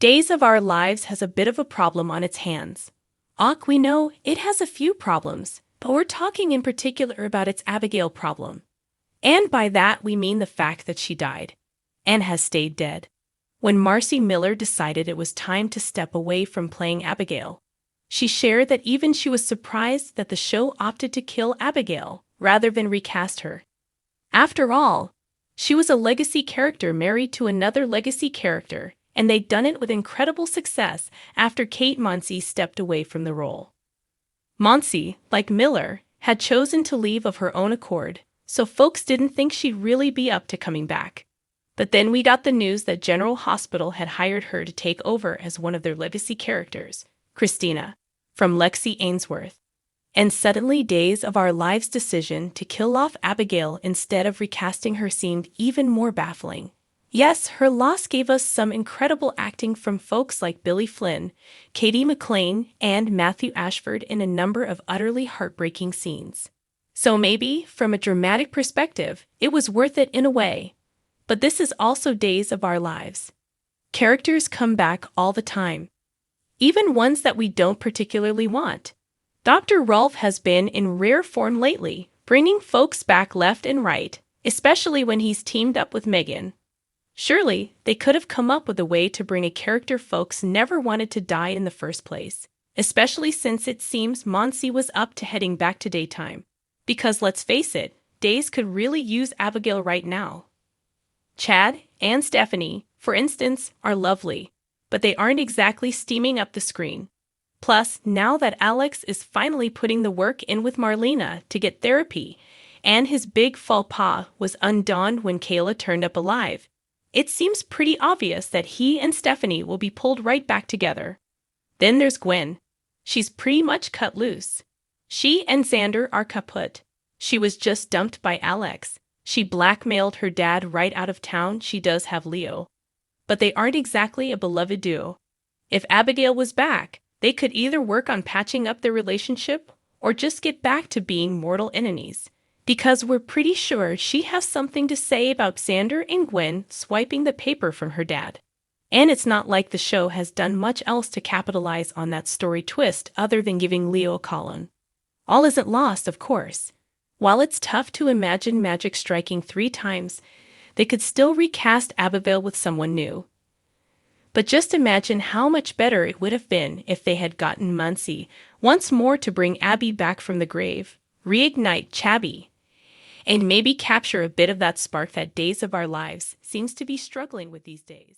Days of Our Lives has a bit of a problem on its hands. We know it has a few problems, but we're talking in particular about its Abigail problem. And by that we mean the fact that she died, and has stayed dead. When Marcy Miller decided it was time to step away from playing Abigail, she shared that even she was surprised that the show opted to kill Abigail rather than recast her. After all, she was a legacy character married to another legacy character, and they'd done it with incredible success after Kate Monsey stepped away from the role. Monsey, like Miller, had chosen to leave of her own accord, so folks didn't think she'd really be up to coming back. But then we got the news that General Hospital had hired her to take over as one of their legacy characters, Christina, from Lexi Ainsworth. And suddenly Days of Our Lives' decision to kill off Abigail instead of recasting her seemed even more baffling. Yes, her loss gave us some incredible acting from folks like Billy Flynn, Katie McLean, and Matthew Ashford in a number of utterly heartbreaking scenes. So maybe, from a dramatic perspective, it was worth it in a way. But this is also Days of Our Lives. Characters come back all the time, even ones that we don't particularly want. Dr. Rolfe has been in rare form lately, bringing folks back left and right, especially when he's teamed up with Megan. Surely, they could have come up with a way to bring a character folks never wanted to die in the first place, especially since it seems Monsey was up to heading back to daytime. Because let's face it, Days could really use Abigail right now. Chad and Stephanie, for instance, are lovely, but they aren't exactly steaming up the screen. Plus, now that Alex is finally putting the work in with Marlena to get therapy, and his big faux pas was undone when Kayla turned up alive, it seems pretty obvious that he and Stephanie will be pulled right back together. Then there's Gwen. She's pretty much cut loose. She and Xander are kaput. She was just dumped by Alex. She blackmailed her dad right out of town. She does have Leo. But they aren't exactly a beloved duo. If Abigail was back, they could either work on patching up their relationship or just get back to being mortal enemies. Because we're pretty sure she has something to say about Xander and Gwen swiping the paper from her dad. And it's not like the show has done much else to capitalize on that story twist other than giving Leo a Colin. All isn't lost, of course. While it's tough to imagine magic striking 3 times, they could still recast Abigail with someone new. But just imagine how much better it would have been if they had gotten Monsey once more to bring Abby back from the grave, reignite Chabby, and maybe capture a bit of that spark that Days of Our Lives seems to be struggling with these days.